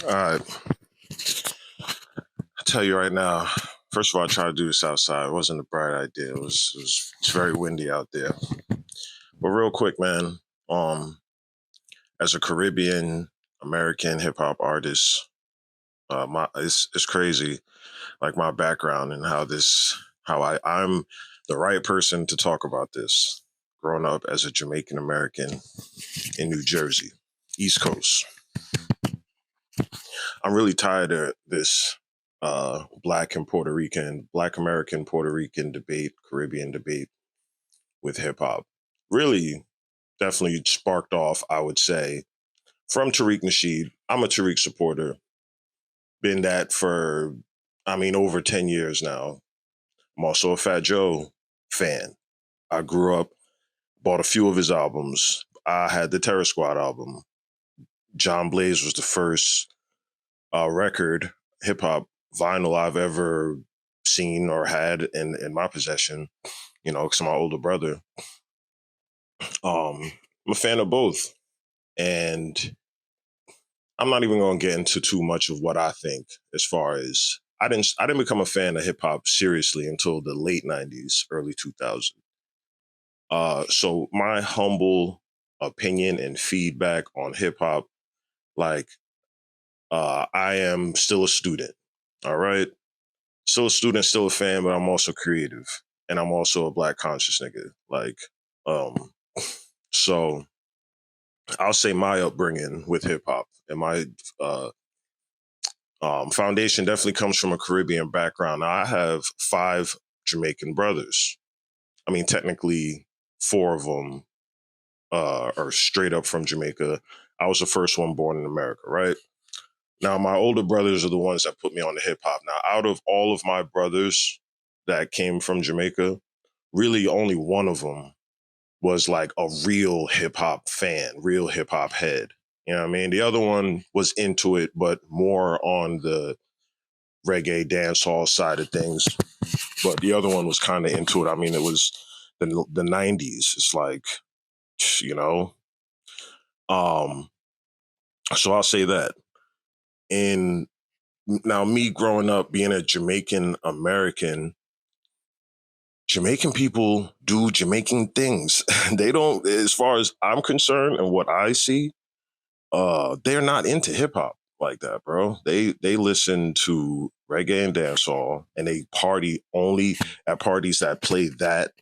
All right. I tell you right now. First of all, I tried to do this outside. It wasn't a bright idea. It's very windy out there. But real quick, man. Um, as a Caribbean American hip hop artist, it's crazy. Like my background and how I'm the right person to talk about this. Growing up as a Jamaican American in New Jersey, East Coast. I'm really tired of this Black American Puerto Rican debate, Caribbean debate with hip hop. Really, definitely sparked off, I would say, from Tariq Masheed. I'm a Tariq supporter. Been that for, over 10 years now. I'm also a Fat Joe fan. I grew up, bought a few of his albums. I had the Terror Squad album. John Blaze was the first record, hip hop vinyl I've ever seen or had in my possession, because I'm my older brother. I'm a fan of both. And I'm not even going to get into too much of what I think as far as I didn't become a fan of hip hop seriously until the late 90s, early 2000s. So my humble opinion and feedback on hip hop, like, I am still a student. All right. Still a student, still a fan, but I'm also creative. And I'm also a black conscious nigga. Um, so I'll say my upbringing with hip hop and my uh, foundation definitely comes from a Caribbean background. Now, I have five Jamaican brothers. I mean, technically, four of them are straight up from Jamaica. I was the first one born in America, right? Now, my older brothers are the ones that put me on the hip hop. Now, out of all of my brothers that came from Jamaica, really only one of them was like a real hip hop fan, real hip hop head. You know what I mean? The other one was into it, but more on the reggae dancehall side of things. But the other one was kind of into it. I mean, it was the 90s. It's like, you know, um, so I'll say that. And now, me growing up being a Jamaican American, Jamaican people do Jamaican things. They don't, as far as I'm concerned and what I see, they're not into hip hop like that, bro. They listen to reggae and dancehall, and they party only at parties that play that.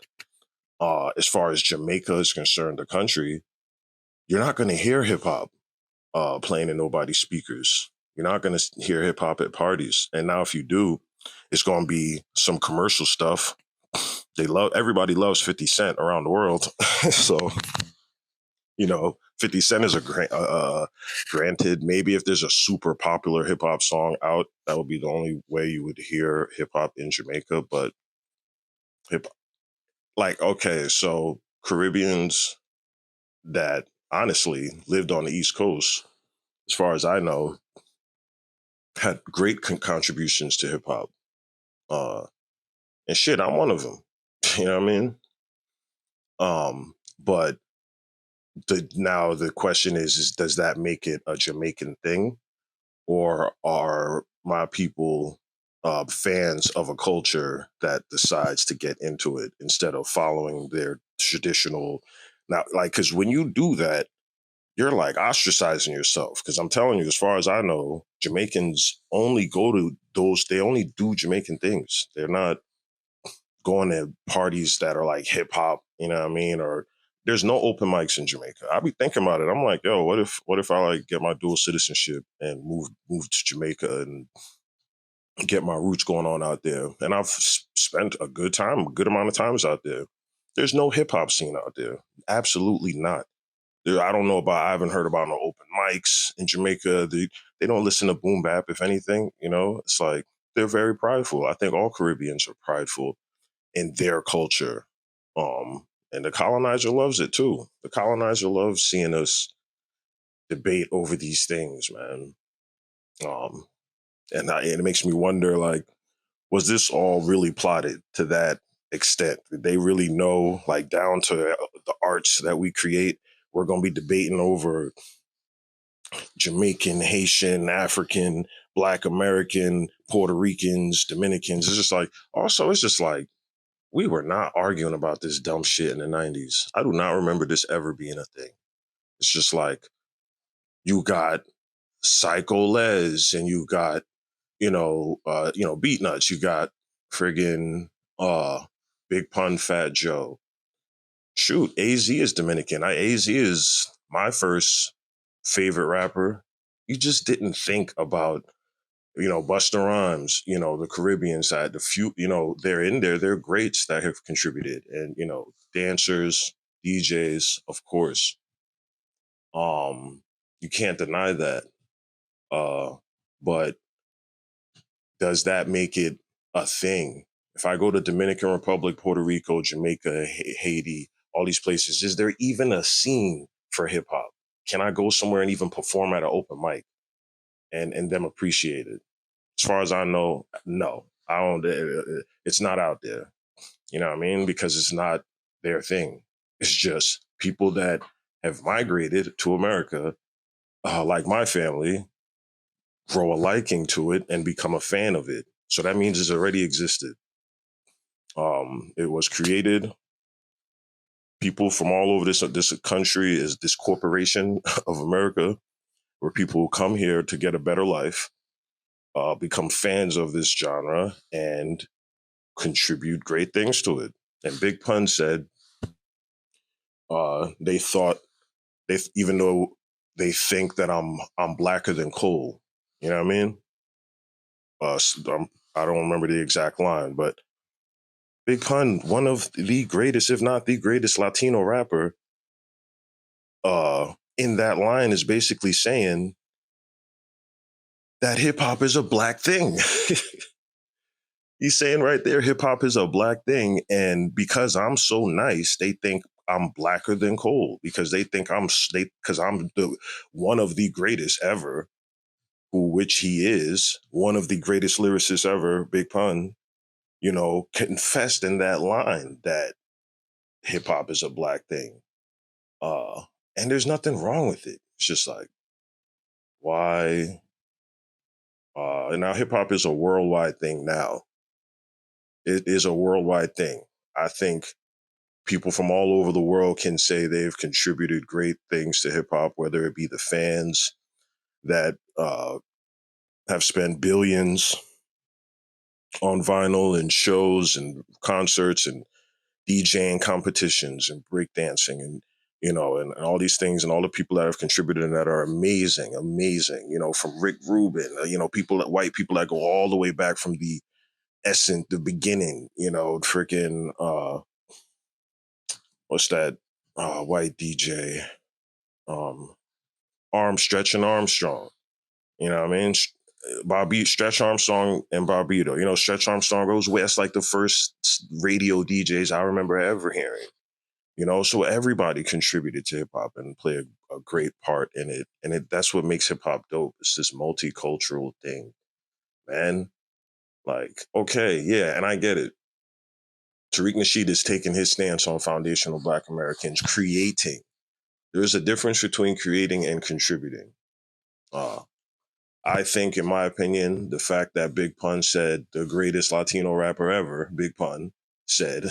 As far as Jamaica is concerned, the country, you're not going to hear hip hop playing in nobody's speakers. You're not going to hear hip hop at parties. And now, if you do, it's going to be some commercial stuff. Everybody loves 50 Cent around the world. So, 50 Cent is granted, maybe if there's a super popular hip hop song out, that would be the only way you would hear hip hop in Jamaica. But hip, like, okay, so Caribbeans that honestly lived on the East Coast, as far as I know, had great contributions to hip hop. Uh, and shit, I'm one of them. You know what I mean? But now the question is does that make it a Jamaican thing, or are my people fans of a culture that decides to get into it instead of following their traditional? Now, like, because when you do that, you're like ostracizing yourself. Because I'm telling you, as far as I know, Jamaicans only go to those. They only do Jamaican things. They're not going to parties that are like hip hop, you know what I mean? Or there's no open mics in Jamaica. I be thinking about it. I'm like, yo, what if I like get my dual citizenship and move to Jamaica and get my roots going on out there? And I've spent a good amount of times out there. There's no hip hop scene out there. Absolutely not. I don't know about. I haven't heard about no open mics in Jamaica. They don't listen to boom bap. If anything, it's like they're very prideful. I think all Caribbeans are prideful in their culture. And the colonizer loves it too. The colonizer loves seeing us debate over these things, man. Um, and it makes me wonder, like, was this all really plotted to that extent? Did they really know, like, down to the arts that we create? We're going to be debating over Jamaican, Haitian, African, Black American, Puerto Ricans, Dominicans. It's just like, also, it's just like, we were not arguing about this dumb shit in the 90s. I do not remember this ever being a thing. It's just like, you got Psycho Les and you got, Beat Nuts. You got friggin' Big Pun Fat Joe. Shoot, AZ is Dominican. AZ is my first favorite rapper. You just didn't think about, Busta Rhymes, the Caribbean side, the few, they're in there. They're greats that have contributed. And, dancers, DJs, of course. You can't deny that. But does that make it a thing? If I go to Dominican Republic, Puerto Rico, Jamaica, Haiti, all these places, is there even a scene for hip hop? Can I go somewhere and even perform at an open mic and them appreciate it? As far as I know, no. I don't. It's not out there. You know what I mean? Because it's not their thing. It's just people that have migrated to America, like my family, grow a liking to it and become a fan of it. So that means it's already existed. It was created. People from all over this country is this corporation of America, where people come here to get a better life, become fans of this genre, and contribute great things to it. And Big Pun said they thought even though they think that I'm blacker than coal. You know what I mean? I don't remember the exact line, but Big Pun, one of the greatest, if not the greatest Latino rapper, in that line is basically saying that hip hop is a black thing. He's saying right there, hip hop is a black thing. And because I'm so nice, they think I'm blacker than coal because they think because I'm the one of the greatest ever, which he is, one of the greatest lyricists ever, Big Pun, confessed in that line that hip hop is a black thing. Uh, and there's nothing wrong with it. It's just like, why? And now hip hop is a worldwide thing now. It is a worldwide thing. I think people from all over the world can say they've contributed great things to hip hop, whether it be the fans that have spent billions on vinyl and shows and concerts and DJing competitions and breakdancing and and all these things and all the people that have contributed and that are amazing, amazing. From Rick Rubin, white people that go all the way back from the essence, the beginning. Freaking what's that white DJ? Stretch and Armstrong. You know what I mean? Stretch Armstrong and Barbito. Stretch Armstrong goes west like the first radio DJs I remember ever hearing. So everybody contributed to hip hop and played a great part in it. And that's what makes hip hop dope. It's this multicultural thing, man. Like, okay, yeah, and I get it. Tariq Masheed is taking his stance on foundational Black Americans creating. There's a difference between creating and contributing. I think, in my opinion, the fact that Big Pun said the greatest Latino rapper ever, Big Pun, said,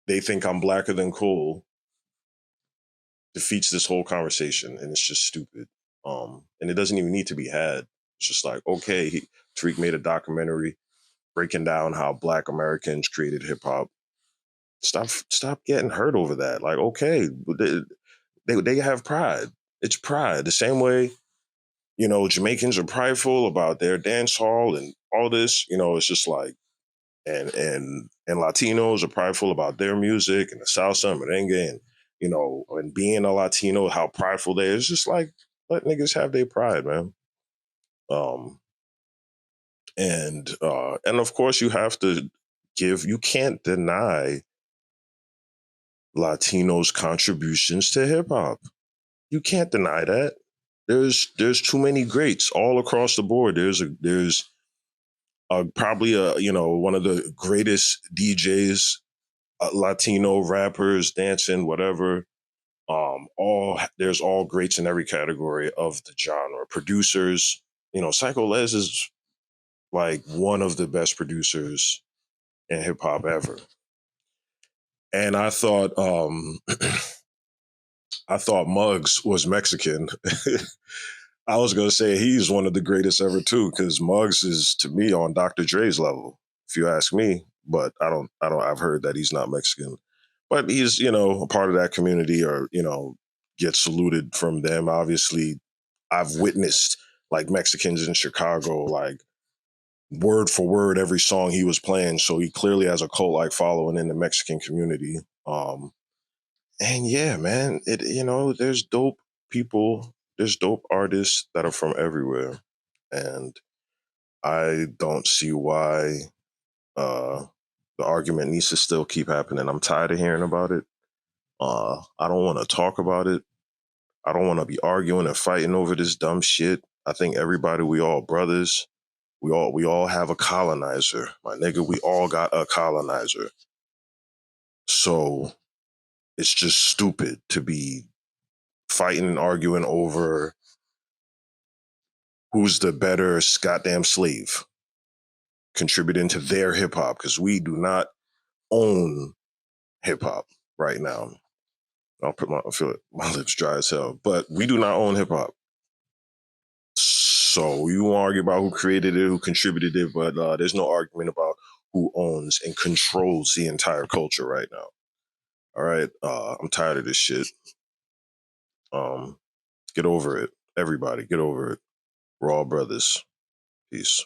they think I'm blacker than cool, defeats this whole conversation. And it's just stupid. And it doesn't even need to be had. It's just like, okay, Tariq made a documentary breaking down how Black Americans created hip hop. Stop getting hurt over that. Like, okay, they have pride. It's pride. The same way, Jamaicans are prideful about their dance hall and all this. It's just like, and Latinos are prideful about their music and the salsa and merengue and and being a Latino, how prideful they are. It's just like, let niggas have their pride, man. And of course you have to you can't deny Latinos' contributions to hip hop. You can't deny that. There's too many greats all across the board. There's probably one of the greatest DJs, Latino rappers, dancing, whatever, All there's all greats in every category of the genre. Producers, Psycho Les is like one of the best producers in hip hop ever. And I thought Muggs was Mexican. I was gonna say he's one of the greatest ever too, because Muggs is to me on Dr. Dre's level, if you ask me. But I've heard that he's not Mexican. But he's, a part of that community, or, gets saluted from them. Obviously, I've witnessed like Mexicans in Chicago, like word for word every song he was playing. So he clearly has a cult like following in the Mexican community. And yeah, man, there's dope people, there's dope artists that are from everywhere. And I don't see why uh the argument needs to still keep happening. I'm tired of hearing about it. I don't want to talk about it. I don't want to be arguing and fighting over this dumb shit. I think everybody, we all brothers. We all have a colonizer, my nigga. We all got a colonizer. So it's just stupid to be fighting and arguing over who's the better goddamn slave contributing to their hip hop, because we do not own hip hop right now. I feel it, my lips dry as hell, but we do not own hip hop. So you want to argue about who created it, who contributed it, but there's no argument about who owns and controls the entire culture right now. All right, I'm tired of this shit. Get over it, everybody. Get over it. We're all brothers. Peace.